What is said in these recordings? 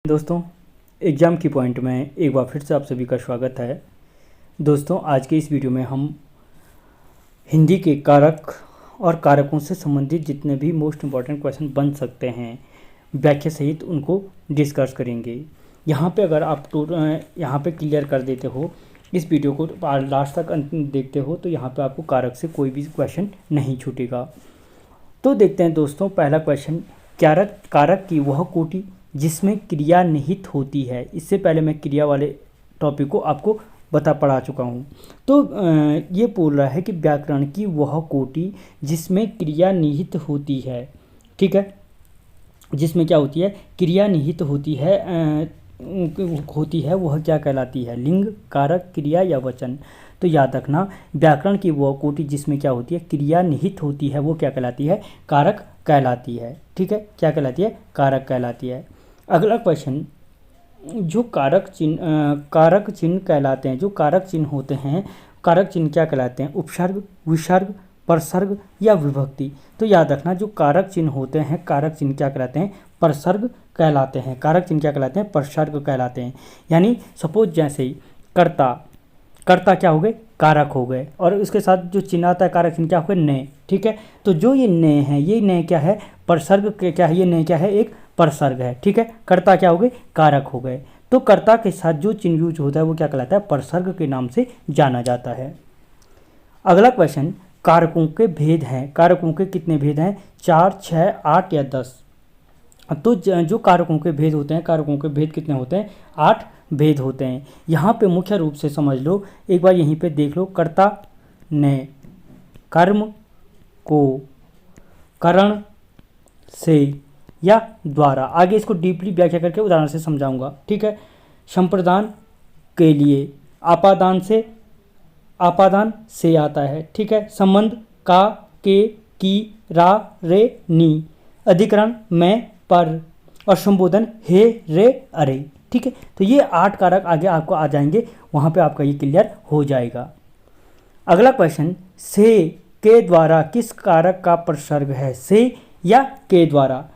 दोस्तों, एग्ज़ाम की पॉइंट में एक बार फिर से आप सभी का स्वागत है। दोस्तों, आज के इस वीडियो में हम हिंदी के कारक और कारकों से संबंधित जितने भी मोस्ट इम्पॉर्टेंट क्वेश्चन बन सकते हैं व्याख्या सहित उनको डिस्कस करेंगे। यहाँ पे अगर आप यहाँ पे क्लियर कर देते हो, इस वीडियो को लास्ट तक अंत देखते हो, तो यहाँ पे आपको कारक से कोई भी क्वेश्चन नहीं छूटेगा। तो देखते हैं दोस्तों, पहला क्वेश्चन, कारक की वह कोटि जिसमें क्रिया निहित होती है। इससे पहले मैं क्रिया वाले टॉपिक को आपको पढ़ा चुका हूँ। तो ये बोल रहा है कि व्याकरण की वह कोटि जिसमें क्रिया निहित होती है, ठीक है, जिसमें क्या होती है, क्रिया निहित होती है, वह क्या कहलाती है, लिंग, कारक, क्रिया या वचन। तो याद रखना, व्याकरण की वह कोटि जिसमें क्या होती है, क्रिया निहित होती है, वो क्या कहलाती है, कारक कहलाती है। ठीक है, क्या कहलाती है, कारक कहलाती है। अगला क्वेश्चन, जो कारक चिन्ह कहलाते हैं, जो कारक चिन्ह होते हैं, कारक चिन्ह क्या कहलाते हैं, उपसर्ग, विसर्ग, परसर्ग या विभक्ति। तो याद रखना, जो कारक चिन्ह होते हैं, कारक चिन्ह क्या कहलाते हैं, परसर्ग कहलाते हैं। कारक चिन्ह क्या कहलाते हैं, परसर्ग कहलाते हैं। यानी सपोज जैसे कर्ता क्या हो गए, कारक हो गए, और उसके साथ जो चिन्ह आता है कारक चिन्ह क्या हो गए, ने। ठीक है, तो जो ये ने है, ये ने क्या है, परसर्ग क्या है, ये ने क्या है, एक परसर्ग है। ठीक है, कर्ता क्या हो गए, कारक हो गए। तो कर्ता के साथ जो चिन्ह यूज होता है वो क्या कहलाता है, परसर्ग के नाम से जाना जाता है। अगला क्वेश्चन, कारकों के भेद हैं। कारकों के कितने भेद हैं, 4, 6, 8 या 10। तो जो कारकों के भेद होते हैं, कारकों के भेद कितने होते हैं, 8 भेद होते हैं। यहाँ पे मुख्य रूप से समझ लो, एक बार यहीं पे देख लो, कर्ता ने कर्म को करण से या द्वारा, आगे इसको डीपली व्याख्या करके उदाहरण से समझाऊंगा। ठीक है, संप्रदान के लिए आपादान से आता है। ठीक है, संबंध का, के, की, रा, रे, नी, अधिकरण में, पर, और संबोधन हे, रे, अरे। ठीक है, तो ये 8 कारक आगे आपको आ जाएंगे, वहाँ पे आपका ये क्लियर हो जाएगा। अगला क्वेश्चन, से के द्वारा किस कारक का प्रसर्ग है, से या के द्वारा।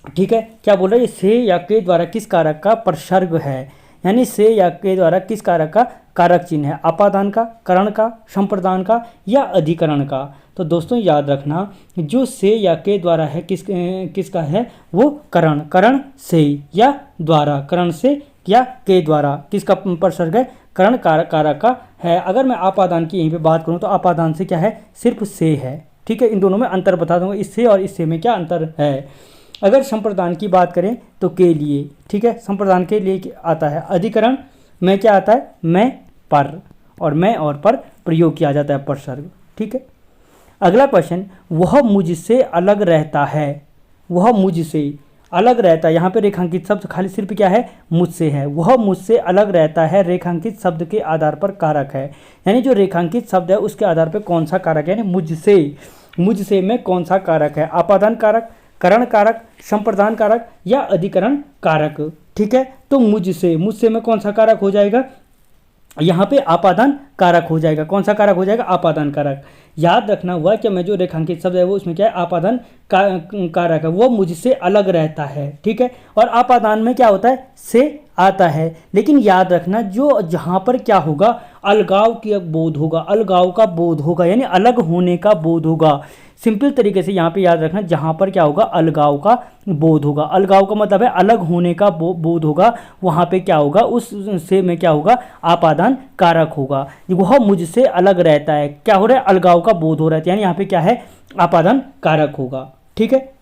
ठीक है, क्या बोल रहा है, से या के द्वारा किस कारक का प्रसर्ग है, यानी से या के द्वारा किस कारक का कारक चिन्ह है, आपादान का, करण का, संप्रदान का या अधिकरण का। तो दोस्तों याद रखना, जो से या के द्वारा है किसका है, वो करण से या द्वारा, करण से या के द्वारा किसका प्रसर्ग है, करण कारक का है। अगर मैं आपादान की यहीं पे बात करूं तो आपादान से क्या है, सिर्फ से है। ठीक है, इन दोनों में अंतर बता दूंगा, इससे और इससे में क्या अंतर है। अगर संप्रदान की बात करें तो के लिए, ठीक है, संप्रदान के लिए आता है, अधिकरण में क्या आता है, मैं, पर, और मैं और पर प्रयोग किया जाता है, प्रसर्ग। ठीक है, अगला क्वेश्चन, वह मुझसे अलग रहता है। वह मुझसे अलग रहता है, यहाँ पे रेखांकित शब्द खाली सिर्फ क्या है, मुझसे है। वह मुझसे अलग रहता है, रेखांकित शब्द के आधार पर कारक है। यानी जो रेखांकित शब्द है उसके आधार पर कौन सा कारक है, यानी मुझसे में कौन सा कारक है, आपादान कारक, करण कारक, संप्रदान कारक या अधिकरण कारक। ठीक है, तो मुझसे में कौन सा कारक हो जाएगा, यहाँ पे आपादान कारक हो जाएगा। कौन सा कारक हो जाएगा, आपादान कारक। याद रखना, वह क्या, मैं जो रेखांकित शब्द है वो उसमें क्या है, आपादान कारक है, वो मुझसे अलग रहता है। ठीक है, और आपादान में क्या होता है, से आता है। लेकिन याद रखना, जो जहाँ पर क्या होगा, अलगाव की बोध होगा, अलगाव का बोध होगा, यानी अलग होने का बोध होगा। सिंपल तरीके से यहाँ पे याद रखना, जहाँ पर क्या होगा, अलगाव का बोध होगा। अलगाव का मतलब है अलग होने का बोध होगा, वहाँ पे क्या होगा, उस से में क्या होगा, आपादान कारक होगा। वह मुझसे अलग रहता है, क्या हो रहा है, अलगाव का बोध हो रहा है, यानी यहाँ पे क्या है, आपादान कारक होगा। ठीक है,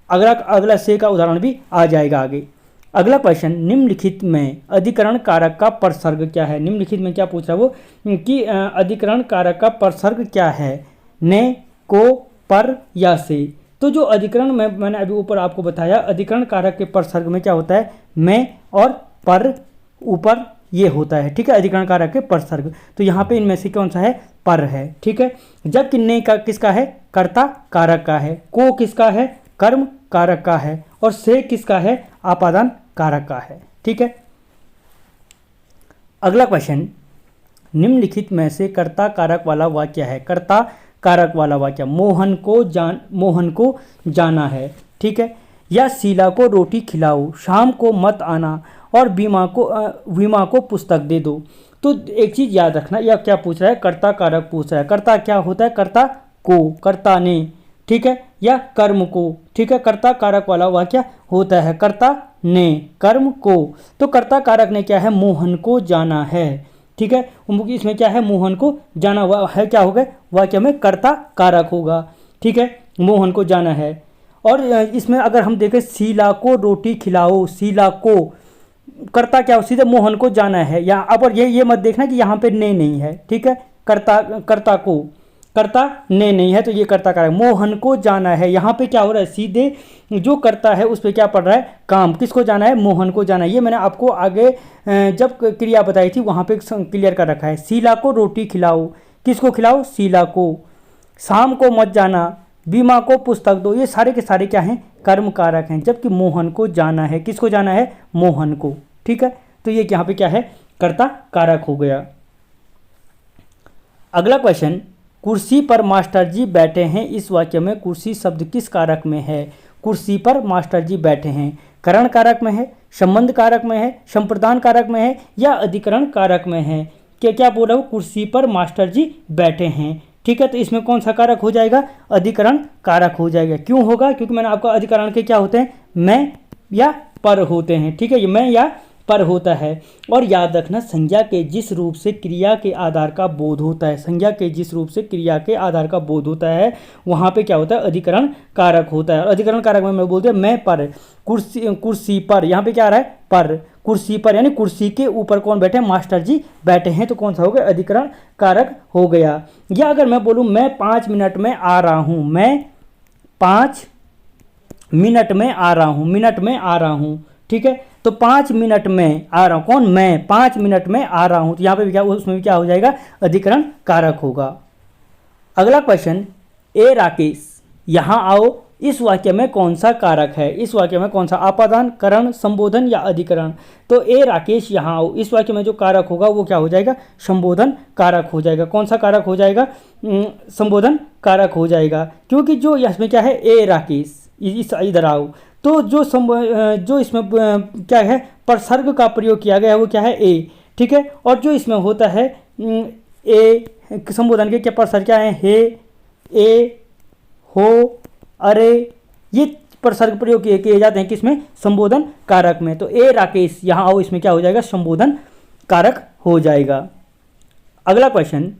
अगला से का उदाहरण भी आ जाएगा आगे। अगला क्वेश्चन, निम्नलिखित में अधिकरण कारक का प्रसर्ग क्या है। निम्नलिखित में क्या पूछ रहा है वो, कि अधिकरण कारक का प्रसर्ग क्या है, ने, को, पर या से। तो जो अधिकरण में मैंने अभी ऊपर आपको बताया, अधिकरण कारक के प्रसर्ग में क्या होता है, में और पर, ऊपर ये होता है। ठीक है, अधिकरण कारक के प्रसर्ग। तो यहाँ पे इनमें से कौन सा है, पर है। ठीक है, जबकि ने का किसका है, कर्ता कारक का है, को किसका है, कर्म कारक का है, और से किसका है, आपादान कारक का है। ठीक है, अगला क्वेश्चन, निम्नलिखित में से कर्ता कारक वाला वाक्य है। कर्ता कारक वाला वाक्य, मोहन को जाना है। ठीक है, या शीला को रोटी खिलाओ, शाम को मत आना और विमा को पुस्तक दे दो। तो एक चीज़ याद रखना, यह क्या पूछ रहा है, कर्ता कारक पूछ रहा है। कर्ता क्या होता है, कर्ता को, कर्ता ने, ठीक है, या कर्म को, ठीक है। कर्ता कारक वाला वाक्य होता है कर्ता ने, कर्म को। तो कर्ता कारक ने क्या है, मोहन को जाना है, ठीक है। इसमें क्या है, मोहन को जाना हुआ है, क्या होगा वाक्य में, कर्ता कारक होगा, ठीक है, मोहन को जाना है। और इसमें अगर हम देखें, शीला को रोटी खिलाओ, शीला को, कर्ता क्या हो, सीधे मोहन को जाना है यहाँ। अब और ये मत देखना कि यहाँ पे ने नहीं है, ठीक है। कर्ता को, कर्ता ने नहीं है, तो ये कर्ता कारक, मोहन को जाना है। यहाँ पे क्या हो रहा है, सीधे जो कर्ता है उस पर क्या पड़ रहा है, काम, किसको जाना है, मोहन को जाना है। ये मैंने आपको आगे जब क्रिया बताई थी वहाँ पे क्लियर कर रखा है। शीला को रोटी खिलाओ, किसको खिलाओ, शीला को। शाम को मत जाना, बीमा को पुस्तक दो। ये सारे के सारे क्या हैं, कर्म कारक हैं, जबकि मोहन को जाना है, किसको जाना है, मोहन को, ठीक है। तो ये यहाँ पे क्या है, कर्ता कारक हो गया। अगला क्वेश्चन, कुर्सी पर मास्टर जी बैठे हैं, इस वाक्य में कुर्सी शब्द किस कारक में है। कुर्सी पर मास्टर जी बैठे हैं, करण कारक में है, संबंध कारक में है, संप्रदान कारक में है, या अधिकरण कारक में है। क्या बोल रहा हूँ, कुर्सी पर मास्टर जी बैठे हैं, ठीक है। तो इसमें कौन सा कारक हो जाएगा, अधिकरण कारक हो जाएगा। क्यों होगा, क्योंकि मैंने आपको अधिकरण के क्या होते हैं, मैं या पर होते हैं, ठीक है, ये मैं या पर होता है। और याद रखना, संज्ञा के जिस रूप से क्रिया के आधार का बोध होता है, संज्ञा के जिस रूप से क्रिया के आधार का बोध होता है, वहाँ पे क्या होता है, अधिकरण कारक होता है। अधिकरण कारक में मैं बोलते हैं मैं पर, कुर्सी पर, यहाँ पे क्या आ रहा है, पर, कुर्सी पर, यानी कुर्सी के ऊपर कौन बैठे, मास्टर जी बैठे हैं, तो कौन सा हो गया, अधिकरण कारक हो गया। या अगर मैं बोलूँ मैं 5 मिनट में आ रहा हूँ, मैं 5 मिनट में आ रहा हूँ, मिनट में आ रहा हूँ, ठीक है। तो 5 मिनट में आ रहा हूँ, कौन, मैं 5 मिनट में आ रहा हूँ, तो यहाँ पे भी क्या, उसमें भी क्या हो जाएगा, अधिकरण कारक होगा। अगला क्वेश्चन, ए राकेश यहाँ आओ, इस वाक्य में कौन सा कारक है, इस वाक्य में कौन सा, आपादान, करण, संबोधन या अधिकरण। तो ए राकेश यहाँ आओ, इस वाक्य में जो कारक होगा वो क्या हो जाएगा, संबोधन कारक हो जाएगा। कौन सा कारक हो जाएगा, संबोधन कारक हो जाएगा, क्योंकि जो इसमें क्या है, ए राकेश, इधर आओ, तो जो इसमें क्या है, प्रसर्ग का प्रयोग किया गया है वो क्या है, ए, ठीक है। और जो इसमें होता है ए, संबोधन के क्या प्रसर्ग क्या है, हे, ए, हो, अरे, ये प्रसर्ग प्रयोग किए जाते हैं किसमें, संबोधन कारक में। तो ए राकेश यहाँ आओ, इसमें क्या हो जाएगा, संबोधन कारक हो जाएगा। अगला क्वेश्चन,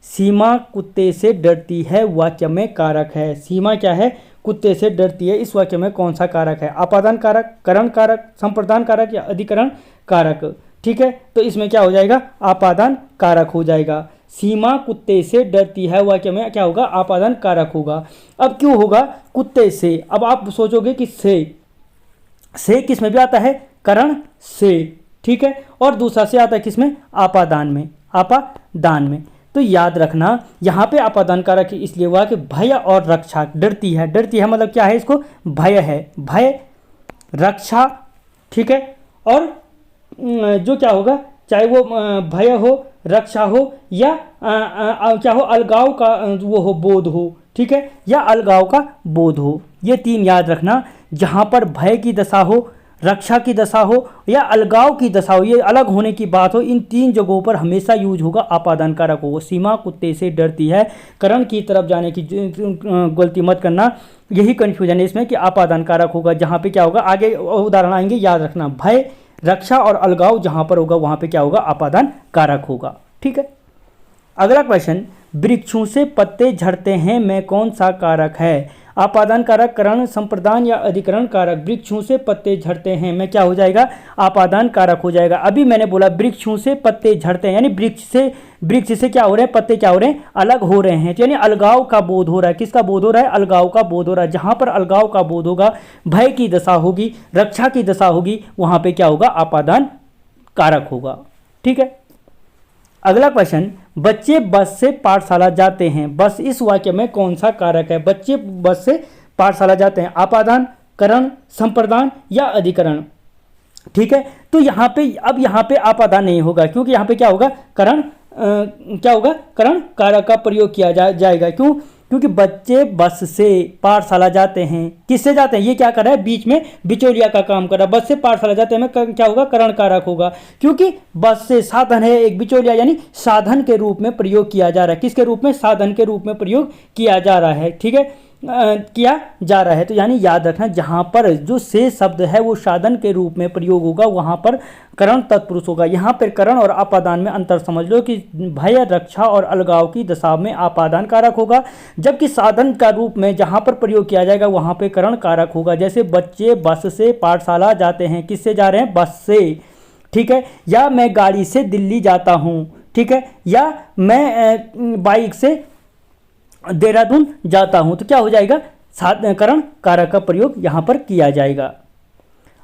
सीमा कुत्ते से डरती है, वाक्य में कारक है। सीमा क्या है, कुत्ते से डरती है, इस वाक्य में कौन सा कारक है, आपादान कारक, करण कारक, संप्रदान कारक या अधिकरण कारक, ठीक है। तो इसमें क्या हो जाएगा, आपादान कारक हो जाएगा। सीमा कुत्ते से डरती है, वाक्य में क्या होगा, आपादान कारक होगा। अब क्यों होगा, कुत्ते से, अब आप सोचोगे कि से किस में भी आता है, करण से, ठीक है, और दूसरा से आता है किसमें, आपादान में, आपादान में। तो याद रखना, यहाँ पे आपादान कारक इसलिए हुआ कि भय और रक्षा, डरती है, डरती है मतलब क्या है, इसको भय है, भय, रक्षा, ठीक है। और जो क्या होगा, चाहे वो भय हो, रक्षा हो, या क्या हो, अलगाव का वो हो, बोध हो, ठीक है, या अलगाव का बोध हो। ये 3 याद रखना, जहाँ पर भय की दशा हो, रक्षा की दशा हो या अलगाव की दशा हो, ये अलग होने की बात हो, इन 3 जगहों पर हमेशा यूज होगा आपादान कारक हो। सीमा कुत्ते से डरती है, करण की तरफ जाने की गलती मत करना, यही कन्फ्यूजन है इसमें कि आपादान कारक होगा। जहाँ पे क्या होगा, आगे उदाहरण आएंगे, याद रखना, भय, रक्षा और अलगाव जहाँ पर होगा वहाँ पे क्या होगा, आपादान कारक होगा, ठीक है। अगला क्वेश्चन, वृक्षों से पत्ते झड़ते हैं में कौन सा कारक है, आपादान कारक, करण, संप्रदान या अधिकरण कारक। वृक्षों से पत्ते झड़ते हैं में क्या हो जाएगा, आपादान कारक हो जाएगा। अभी मैंने बोला वृक्षों से पत्ते झड़ते हैं, यानी वृक्ष से क्या हो रहे हैं, पत्ते क्या हो रहे हैं, अलग हो रहे हैं, यानी अलगाव का बोध हो रहा है। किसका बोध हो रहा है, अलगाव का बोध हो रहा है। जहाँ पर अलगाव का बोध होगा, भय की दशा होगी, रक्षा की दशा होगी, वहाँ पे क्या होगा, आपादान कारक होगा, ठीक है। अगला क्वेश्चन, बच्चे बस से पाठशाला जाते हैं, बस इस वाक्य में कौन सा कारक है, बच्चे बस से पाठशाला जाते हैं, आपादान, करण, संप्रदान या अधिकरण, ठीक है। तो यहाँ पे आपादान नहीं होगा, क्योंकि यहाँ पे क्या होगा, करण क्या होगा, करण कारक का प्रयोग किया जाएगा। क्यों, क्योंकि बच्चे बस से पाठशाला जाते हैं, किससे जाते हैं, ये क्या कर रहा है, बीच में बिचौलिया का काम कर रहा है। बस से पाठशाला जाते हैं में क्या होगा, करण कारक होगा, क्योंकि बस से साधन है एक बिचौलिया, यानी साधन के रूप में प्रयोग किया जा रहा है। किसके रूप में, साधन के रूप में प्रयोग किया जा रहा है, ठीक है, किया जा रहा है। तो यानी याद रखना, जहाँ पर जो से शब्द है वो साधन के रूप में प्रयोग होगा, वहाँ पर करण तत्पुरुष होगा। यहाँ पर करण और आपादान में अंतर समझ लो कि भय, रक्षा और अलगाव की दशा में आपादान कारक होगा, जबकि साधन का रूप में जहाँ पर प्रयोग किया जाएगा वहाँ पे करण कारक होगा। जैसे बच्चे बस से पाठशाला जाते हैं, किससे जा रहे हैं, बस से, ठीक है, या मैं गाड़ी से दिल्ली जाता हूँ, ठीक है, या मैं बाइक से देहरादून जाता हूं। तो क्या हो जाएगा, करण कारक का प्रयोग यहां पर किया जाएगा।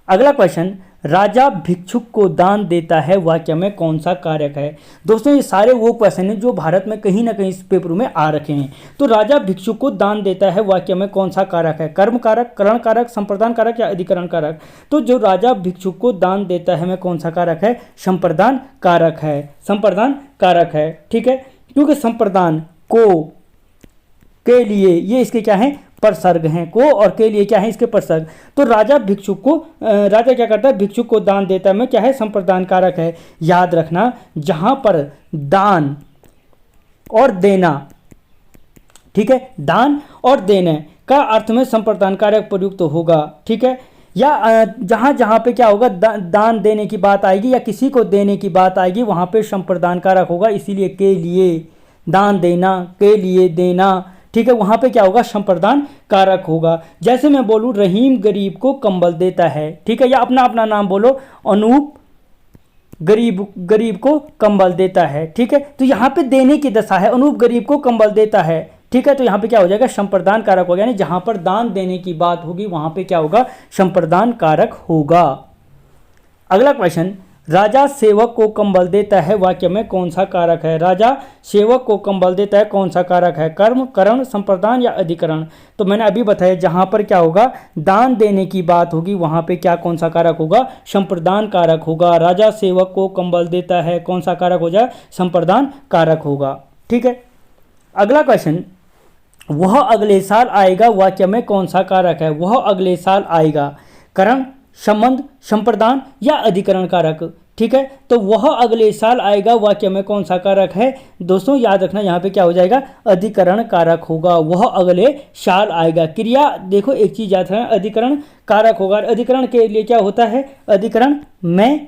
अगला क्वेश्चन, राजा भिक्षुक को दान देता है वाक्य में कौन सा कारक है। दोस्तों ये सारे वो क्वेश्चन हैं जो भारत में कहीं ना कहीं इस पेपर में आ रखे हैं। तो राजा भिक्षुक को दान देता है वाक्य में कौन सा कारक है, कर्म कारक, करण कारक, संप्रदान कारक या अधिकरण कारक। तो जो राजा भिक्षुक को दान देता है में कौन सा कारक है, संप्रदान कारक है, संप्रदान कारक है, ठीक है, क्योंकि संप्रदान को के लिए ये इसके क्या हैं, परसर्ग हैं, को और के लिए क्या है, इसके परसर्ग। तो राजा भिक्षुक को राजा क्या करता है, भिक्षुक को दान देता है में क्या है, संप्रदान कारक है। याद रखना, जहां पर दान और देना, ठीक है, दान और देने का अर्थ में संप्रदान कारक प्रयुक्त होगा, ठीक है, या जहां जहां पे क्या होगा, दान देने की बात आएगी या किसी को देने की बात आएगी वहां पे संप्रदान कारक होगा। इसीलिए के लिए दान देना, के लिए देना, ठीक है, वहां पे क्या होगा, संप्रदान कारक होगा। जैसे मैं बोलूं रहीम गरीब को कंबल देता है, ठीक है, या अपना अपना नाम बोलो, अनूप गरीब को कंबल देता है, ठीक है, तो यहाँ पे देने की दशा है, अनूप गरीब को कंबल देता है, ठीक है, तो यहाँ पे क्या हो जाएगा, संप्रदान कारक होगा, यानी जहां पर दान देने की बात होगी वहां पे क्या होगा, संप्रदान कारक होगा। अगला क्वेश्चन, राजा सेवक को कंबल देता है वाक्य में कौन सा कारक है। राजा सेवक को कंबल देता है कौन सा कारक है, कर्म, करण, संप्रदान या अधिकरण। तो मैंने अभी बताया जहां पर क्या होगा, दान देने की बात होगी वहां पे क्या कौन सा कारक होगा, संप्रदान कारक होगा। राजा सेवक को कंबल देता है कौन सा कारक हो जाए, संप्रदान कारक होगा, ठीक है। अगला क्वेश्चन, वह अगले साल आएगा वाक्य में कौन सा कारक है। वह अगले साल आएगा, करण, संबंध, संप्रदान या अधिकरण कारक, ठीक है। तो वह अगले साल आएगा वाक्य में कौन सा कारक है। दोस्तों याद रखना यहाँ पे क्या हो जाएगा, अधिकरण कारक होगा। वह अगले साल आएगा, क्रिया देखो एक चीज याद रखना, अधिकरण कारक होगा। अधिकरण के लिए क्या होता है, अधिकरण में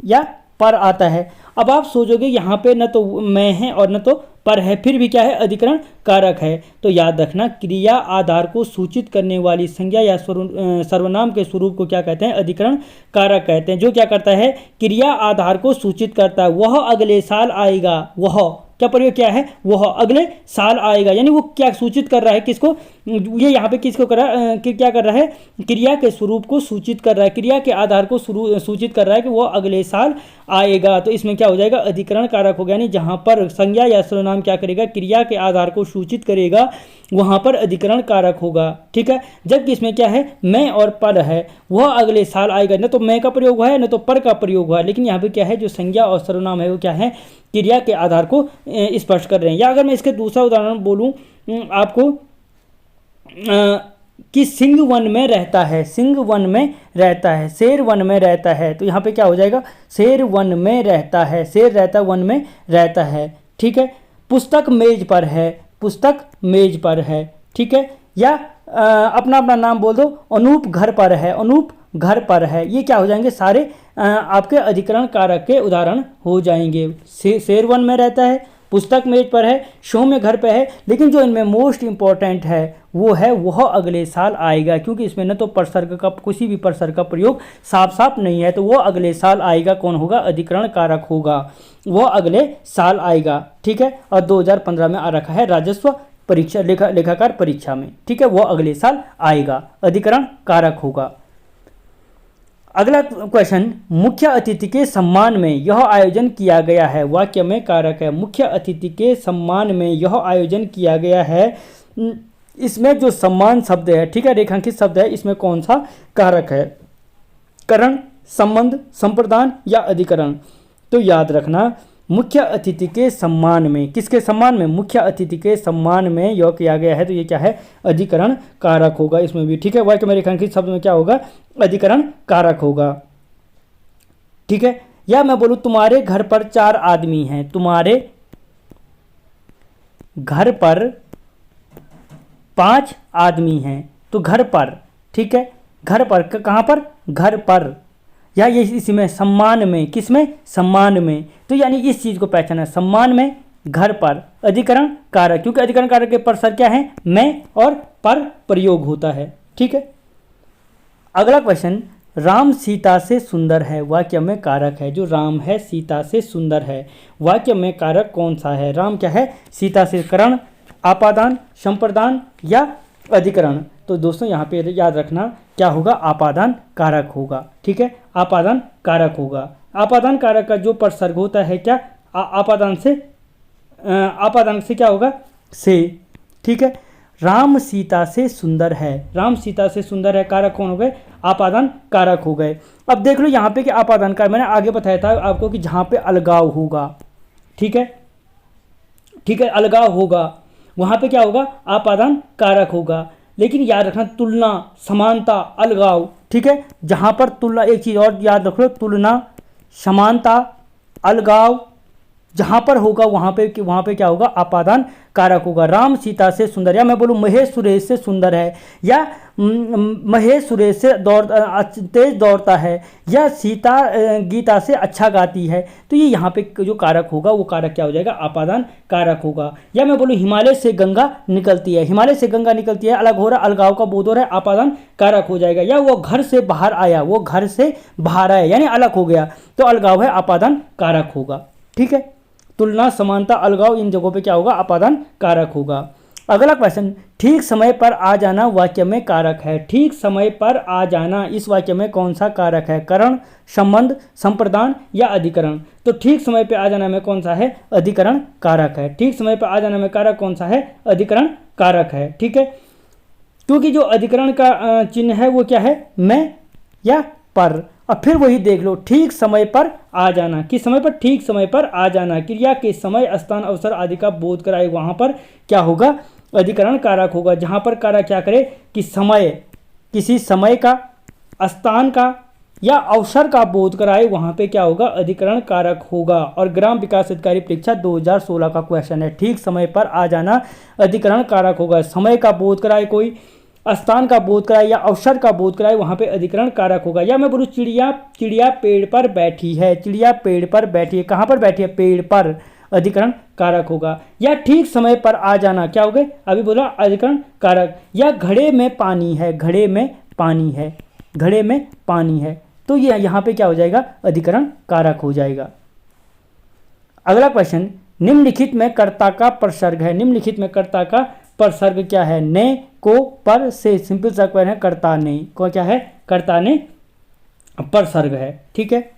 या पर आता है। अब आप सोचोगे यहाँ पे न तो मैं है और न तो पर है, फिर भी क्या है, अधिकरण कारक है। तो याद रखना, क्रिया आधार को सूचित करने वाली संज्ञा या सर्वनाम के स्वरूप को क्या कहते हैं, अधिकरण कारक कहते हैं। जो क्या करता है, क्रिया आधार को सूचित करता है। वह अगले साल आएगा, वह क्या प्रयोग क्या है, वह अगले साल आएगा, यानी वो क्या सूचित कर रहा है, किसको, ये यहाँ पे किसको कर रहा है, क्या कर रहा है, क्रिया के स्वरूप को सूचित कर रहा है, क्रिया के आधार को सूचित कर रहा है कि वह अगले साल आएगा। तो इसमें क्या हो जाएगा, अधिकरण कारक हो गया, यानी जहाँ पर संज्ञा या सर्वनाम क्या करेगा, क्रिया के आधार को सूचित करेगा वहाँ पर अधिकरण कारक होगा, ठीक है। जबकि इसमें क्या है, मैं और पर है, वह अगले साल आएगा, न तो मैं का प्रयोग हुआ है न तो पर का प्रयोग हुआ है, लेकिन यहाँ पे क्या है, जो संज्ञा और सर्वनाम है वो क्या है, क्रिया के आधार को स्पष्ट कर रहे हैं। या अगर मैं इसके दूसरा उदाहरण बोलूं आपको कि सिंह वन में रहता है, सिंह वन में रहता है, शेर वन में रहता है, तो यहाँ पे क्या हो जाएगा, शेर वन में रहता है, शेर रहता वन में रहता है, ठीक है। पुस्तक मेज पर है, पुस्तक मेज पर है, ठीक है। या अपना अपना नाम बोल दो, अनूप घर पर है, अनूप घर पर है। ये क्या हो जाएंगे, सारे आपके अधिकरण कारक के उदाहरण हो जाएंगे। शेर वन में रहता है, पुस्तक मेज पर है, सौम्य घर पे है, लेकिन जो इनमें मोस्ट इंपॉर्टेंट है वो है वह अगले साल आएगा, क्योंकि इसमें न तो परसर्ग का किसी भी परसर्ग का प्रयोग साफ साफ नहीं है। तो वो अगले साल आएगा कौन होगा, अधिकरण कारक होगा, वह अगले साल आएगा, ठीक है। और 2015 में आ रखा है राजस्व परीक्षा, लेखाकार परीक्षा में, ठीक है, वह अगले साल आएगा, अधिकरण कारक होगा। अगला क्वेश्चन, मुख्य अतिथि के सम्मान में यह आयोजन किया गया है वाक्य में कारक है। मुख्य अतिथि के सम्मान में यह आयोजन किया गया है, इसमें जो सम्मान शब्द है, ठीक है, रेखांकित शब्द है, इसमें कौन सा कारक है, करण, संबंध, संप्रदान या अधिकरण। तो याद रखना, मुख्य अतिथि के सम्मान में, किसके सम्मान में, मुख्य अतिथि के सम्मान में यह किया गया है, तो ये क्या है, अधिकरण कारक होगा इसमें भी, ठीक है। वाक्य में रेखांकित शब्द में क्या होगा, अधिकरण कारक होगा, ठीक है। या मैं बोलूं तुम्हारे घर पर 4 आदमी हैं, तुम्हारे घर पर 5 आदमी हैं, तो घर पर, ठीक है, घर पर, कहाँ पर, घर पर, या ये इसमें सम्मान में, किस में, सम्मान में, तो यानी इस चीज़ को पहचाना, सम्मान में, घर पर, अधिकरण कारक, क्योंकि अधिकरण कारक के परसर क्या है, में और पर प्रयोग होता है, ठीक है। अगला क्वेश्चन, राम सीता से सुंदर है, वाक्य में कारक है, जो राम है सीता से सुंदर है, वाक्य में कारक कौन सा है, राम क्या है, सीता से, करण, आपादान, संप्रदान या अधिकरण, तो दोस्तों यहाँ पे याद रखना क्या होगा, आपादान कारक होगा, ठीक है, आपादान कारक होगा। आपादान कारक का जो प्रसर्ग होता है क्या, आपादान से क्या होगा, से, ठीक है। राम सीता से सुंदर है, राम सीता से सुंदर है, कारक कौन हो गए, आपादान कारक हो गए। अब देख लो यहाँ पे कि आपादान कारक, मैंने आगे बताया था आपको कि जहाँ पे अलगाव होगा, ठीक है, ठीक है, अलगाव होगा वहाँ पे क्या होगा, आपादान कारक होगा। लेकिन याद रखना तुलना, समानता, अलगाव, ठीक है, जहाँ पर तुलना, एक चीज़ और याद रखो, तुलना, समानता, अलगाव जहाँ पर होगा वहाँ पे क्या होगा, आपादान कारक होगा। राम सीता से सुंदर, या मैं बोलूँ महेश सुरेश से सुंदर है, या महेश सुरेश से तेज दौड़ता है, या सीता गीता से अच्छा गाती है, तो ये यहाँ पे जो कारक होगा वो कारक क्या हो जाएगा, आपादान कारक होगा। या मैं बोलूँ हिमालय से गंगा निकलती है, हिमालय से गंगा निकलती है, अलग हो रहा, अलगाव का बोध हो रहा है, आपादान कारक हो जाएगा। या वो घर से बाहर आया, वो घर से बाहर आया यानी अलग हो गया, तो अलगाव है, आपादान कारक होगा, ठीक है। तुलना, समानता, अलगाव, इन जगहों पे क्या होगा, आपादान कारक होगा। अगला क्वेश्चन, ठीक समय पर आ जाना वाक्य में कारक है, ठीक समय पर आ जाना इस वाक्य में कौन सा कारक है, करण, संबंध, संप्रदान या अधिकरण, तो ठीक समय पर आ जाना में कौन सा है, अधिकरण कारक है, ठीक समय पर आ जाना में कारक कौन सा है, अधिकरण कारक है, ठीक है। क्योंकि जो अधिकरण का चिन्ह है वो क्या है, में या पर। अब फिर वही देख लो, ठीक समय पर आ जाना, किस समय पर, ठीक समय पर आ जाना, क्रिया के समय, स्थान, अवसर आदि का बोध कराए, वहाँ पर क्या होगा, अधिकरण कारक होगा। जहाँ पर कारक क्या करे कि समय, किसी समय का, स्थान का या अवसर का बोध कराए, वहाँ पे क्या होगा, अधिकरण कारक होगा। और ग्राम विकास अधिकारी परीक्षा 2016 का क्वेश्चन है, ठीक समय पर आ जाना अधिकरण कारक होगा। समय का बोध कराए कोई, स्थान का बोध कराए या अवसर का बोध कराए, वहाँ पे अधिकरण कारक होगा। या मैं बोलूँ चिड़िया पेड़ पर बैठी है, चिड़िया पेड़ पर बैठी है, कहाँ पर बैठी है, पेड़ पर, अधिकरण कारक होगा। या ठीक समय पर आ जाना क्या हो गए, अभी बोला अधिकरण कारक। या घड़े में पानी है, घड़े में पानी है, घड़े में पानी है, तो ये यहाँ पे क्या हो जाएगा, अधिकरण कारक हो जाएगा। अगला क्वेश्चन, निम्नलिखित में कर्ता का प्रसर्ग है, निम्नलिखित में कर्ता का प्रसर्ग क्या है, ने, को, पर, से, सिंपल सा क्वेश्चन है, कर्ता ने, को क्या है, कर्ता ने प्रसर्ग है, ठीक है।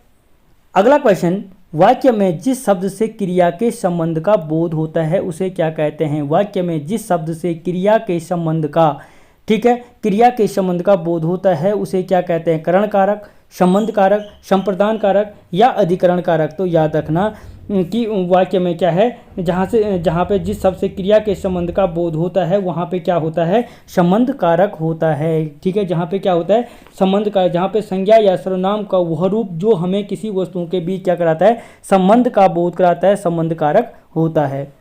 अगला क्वेश्चन, वाक्य में जिस शब्द से क्रिया के संबंध का बोध होता है उसे क्या कहते हैं, वाक्य में जिस शब्द से क्रिया के संबंध का, ठीक है, क्रिया के संबंध का बोध होता है उसे क्या कहते हैं, करण कारक, संबंध कारक, संप्रदान कारक या अधिकरण कारक। तो याद रखना कि वाक्य में क्या है, जहाँ पे जिस शब्द से क्रिया के संबंध का बोध होता है वहाँ पे क्या होता है, संबंध कारक होता है, ठीक है। जहाँ पे क्या होता है, संबंध कारक, जहाँ पे संज्ञा या सर्वनाम का वह रूप जो हमें किसी वस्तुओं के बीच क्या कराता है, संबंध का बोध कराता है, संबंध कारक होता है।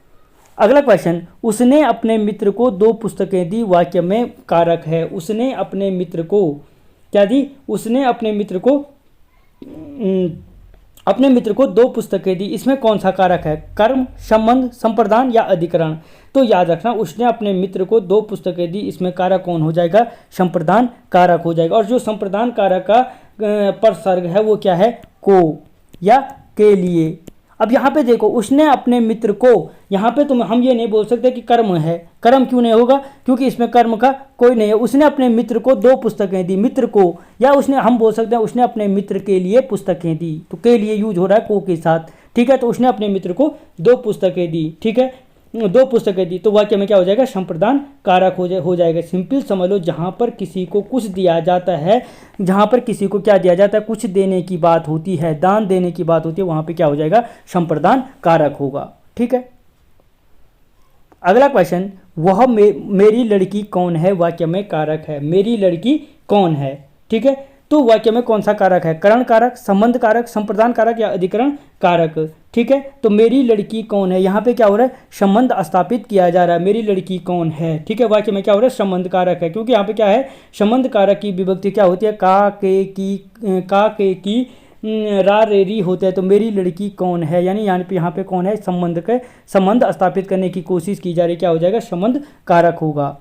अगला क्वेश्चन, उसने अपने मित्र को 2 पुस्तकें दी, वाक्य में कारक है। उसने अपने मित्र को क्या दी, उसने अपने मित्र को 2 पुस्तकें दी, इसमें कौन सा कारक है, कर्म, संबंध, संप्रदान या अधिकरण। तो याद रखना, उसने अपने मित्र को 2 पुस्तकें दी, इसमें कारक कौन हो जाएगा, संप्रदान कारक हो जाएगा। और जो संप्रदान कारक का प्रसर्ग है वो क्या है, को या के लिए। अब यहाँ पे देखो, उसने अपने मित्र को, यहाँ पे तो हम ये नहीं बोल सकते कि कर्म है, कर्म क्यों नहीं होगा, क्योंकि इसमें कर्म का कोई नहीं है। उसने अपने मित्र को 2 पुस्तकें दी, मित्र को, या उसने, हम बोल सकते हैं उसने अपने मित्र के लिए पुस्तकें दी, तो के लिए यूज हो रहा है को के साथ, ठीक है। तो उसने अपने मित्र को 2 पुस्तकें दी, ठीक है। 2 पुस्तकें दी, तो वाक्य में क्या हो जाएगा, संप्रदान कारक हो जाएगा। सिंपल समझ लो, जहाँ पर किसी को कुछ दिया जाता है, जहाँ पर किसी को क्या दिया जाता है, कुछ देने की बात होती है, दान देने की बात होती है, वहाँ पे क्या हो जाएगा, संप्रदान कारक होगा। ठीक है। अगला क्वेश्चन, वह मेरी लड़की कौन है, वाक्य में कारक है। मेरी लड़की कौन है, ठीक है, तो वाक्य में कौन सा कारक है, करण कारक, संबंध कारक, संप्रदान कारक या अधिकरण कारक। ठीक है, तो मेरी लड़की कौन है, यहाँ पे क्या हो रहा है, संबंध स्थापित किया जा रहा है, मेरी लड़की कौन है। ठीक है, वाक्य में क्या हो रहा है, संबंध कारक है, क्योंकि यहाँ पे क्या है, संबंध कारक की विभक्ति क्या होती है, का के की रा रे री होता है। तो मेरी लड़की कौन है, यानी यहाँ पे कौन है, संबंध स्थापित करने की कोशिश की जा रही, क्या हो जाएगा, संबंध कारक होगा।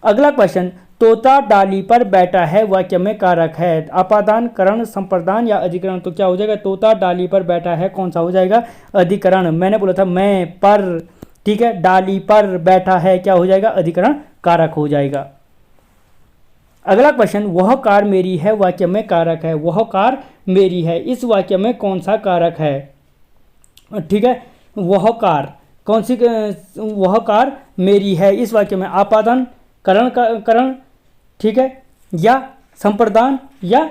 अगला क्वेश्चन, तोता डाली पर बैठा है, वाक्य में कारक है। अपादान, करण, संप्रदान या अधिकरण, तो क्या हो जाएगा, तोता डाली पर बैठा है, कौन सा हो जाएगा, अधिकरण। मैंने बोला था मैं पर, ठीक है, डाली पर बैठा है, क्या हो जाएगा, अधिकरण कारक हो जाएगा। अगला क्वेश्चन, वह कार मेरी है, वाक्य में कारक है। वह कार मेरी है, इस वाक्य में कौन सा कारक है, ठीक है, वह कार कौन सी, वह कार मेरी है, इस वाक्य में आपादन, करण, ठीक है, या संप्रदान या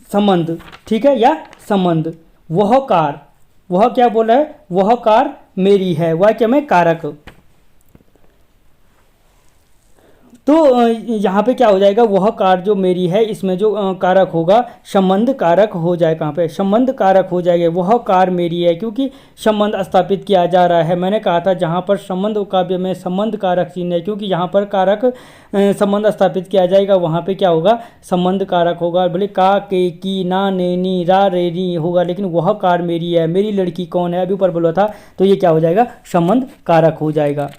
संबंध, ठीक है, या संबंध। वह कार, वह क्या बोला है, वह कार मेरी है, वाक्य में कारक। तो यहाँ पे क्या हो जाएगा, वह कार जो मेरी है, इसमें जो कारक होगा, संबंध कारक हो जाएगा। कहाँ पे, संबंध कारक हो जाएगा। वह कार मेरी है, क्योंकि संबंध स्थापित किया जा रहा है। मैंने कहा था जहाँ पर संबंध काव्य में संबंध कारक चिन्ह है, क्योंकि यहाँ पर कारक संबंध स्थापित किया जाएगा, वहाँ पे क्या होगा, संबंध कारक होगा। बोले का के की ना ने नी रा रे नी होगा, लेकिन वह कार मेरी है, मेरी लड़की कौन है, अभी ऊपर बोला था, तो ये क्या हो जाएगा, संबंध कारक हो जाएगा।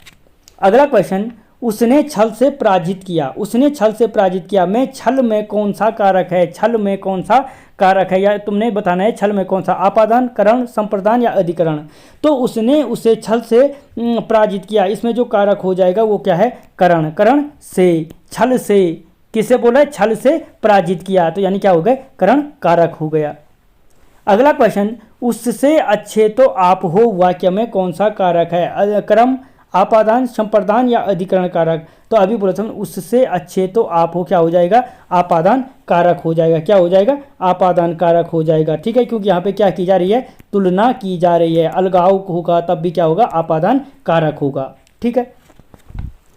अगला क्वेश्चन, उसने छल से पराजित किया, उसने छल से पराजित किया में छल में कौन सा कारक है, छल में कौन सा कारक है, या तुमने बताना है छल में कौन सा, आपादान, करण, संप्रदान या अधिकरण। तो उसने उसे छल से पराजित किया, इसमें जो कारक हो जाएगा वो क्या है, करण। करण से, छल से, किसे बोला है, छल से पराजित किया, तो यानी क्या हो गया, करण कारक हो गया। अगला क्वेश्चन, उससे अच्छे तो आप हो, वाक्य में कौन सा कारक है, क्रम, आपादान, संप्रदान या अधिकरण कारक। तो अभी बोला था उससे अच्छे तो आप हो, क्या हो जाएगा, आपादान कारक हो जाएगा, क्या हो जाएगा, आपादान कारक हो जाएगा। ठीक है, क्योंकि यहाँ पे क्या की जा रही है, तुलना की जा रही है, अलगाव होगा तब भी क्या होगा, आपादान कारक होगा। ठीक है।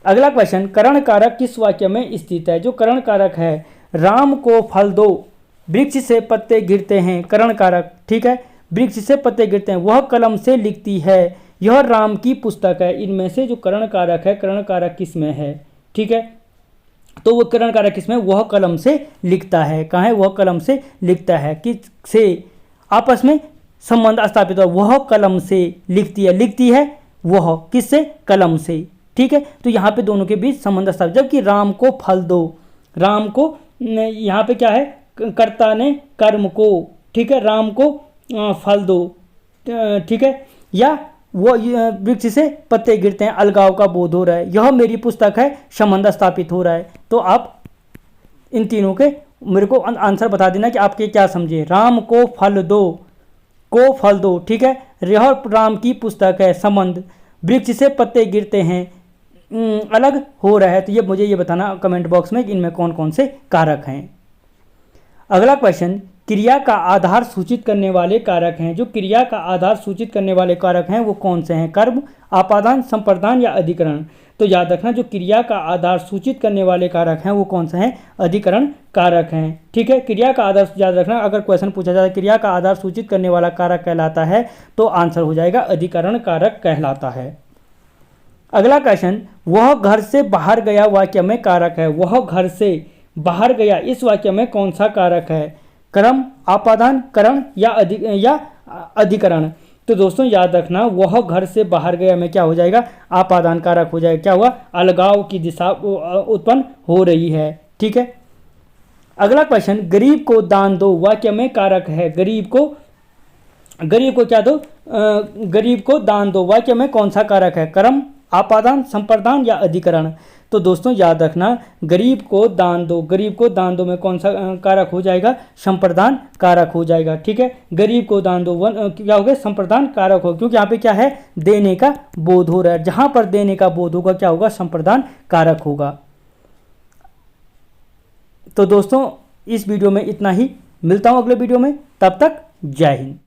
अगला क्वेश्चन, करण कारक किस वाक्य में स्थित है। जो करण कारक है, राम को फल दो, वृक्ष से पत्ते गिरते हैं, करण कारक। ठीक है, वृक्ष से पत्ते गिरते हैं, वह कलम से लिखती है, यह राम की पुस्तक है। इनमें से जो करण कारक है, करण कारक किस में है, ठीक है, तो वो करण कारक किस में, वह कलम से लिखता है। कहाँ है, वह कलम से लिखता है, किस से, आपस में संबंध स्थापित हो, वह कलम से लिखती है, लिखती है वह किससे, कलम से। ठीक है, तो यहाँ पे दोनों के बीच संबंध स्थापित। जबकि राम को फल दो, राम को यहाँ पे क्या है, कर्ता ने कर्म को, ठीक है, राम को फल दो, ठीक है, या वो वृक्ष से पत्ते गिरते हैं, अलगाव का बोध हो रहा है, यह मेरी पुस्तक है, संबंध स्थापित हो रहा है। तो आप इन तीनों के मेरे को आंसर बता देना कि आपके क्या समझे। राम को फल दो, को फल दो, ठीक है, यह राम की पुस्तक है, संबंध, वृक्ष से पत्ते गिरते हैं, अलग हो रहा है। तो ये मुझे ये बताना कमेंट बॉक्स में कि इनमें कौन कौन से कारक हैं। अगला क्वेश्चन, क्रिया का आधार सूचित करने वाले कारक हैं। जो क्रिया का आधार सूचित करने वाले कारक हैं वो कौन से हैं, कर्म, आपादान, संप्रदान या अधिकरण। तो याद रखना, जो क्रिया का आधार सूचित करने वाले कारक हैं वो कौन से हैं, अधिकरण कारक हैं। ठीक है, क्रिया का आधार याद रखना, अगर क्वेश्चन पूछा जाए क्रिया का आधार सूचित करने वाला कारक कहलाता है तो आंसर हो जाएगा अधिकरण कारक कहलाता है। अगला क्वेश्चन, वह घर से बाहर गया, वाक्य में कारक है। वह घर से बाहर गया, इस वाक्य में कौन सा कारक है, क्रम, आपादान, करण या अधिकरण। तो दोस्तों याद रखना, वह घर से बाहर गया में क्या हो जाएगा, आपादान कारक हो जाएगा। क्या हुआ, अलगाव की दिशा उत्पन्न हो रही है। ठीक है। अगला क्वेश्चन, गरीब को दान दो, वाक्य में कारक है। गरीब को क्या दो, गरीब को दान दो, वाक्य में कौन सा कारक है, कर्म, आपादान, संप्रदान या अधिकरण। तो दोस्तों याद रखना, गरीब को दान दो, गरीब को दान दो में कौन सा कारक हो जाएगा, संप्रदान कारक हो जाएगा। ठीक है, गरीब को दान दो क्या हो गया, संप्रदान कारक हो, क्योंकि यहाँ पे क्या है, देने का बोध हो रहा है। जहां पर देने का बोध होगा क्या होगा, संप्रदान कारक होगा। तो दोस्तों इस वीडियो में इतना ही, मिलता हूं अगले वीडियो में, तब तक जय हिंद।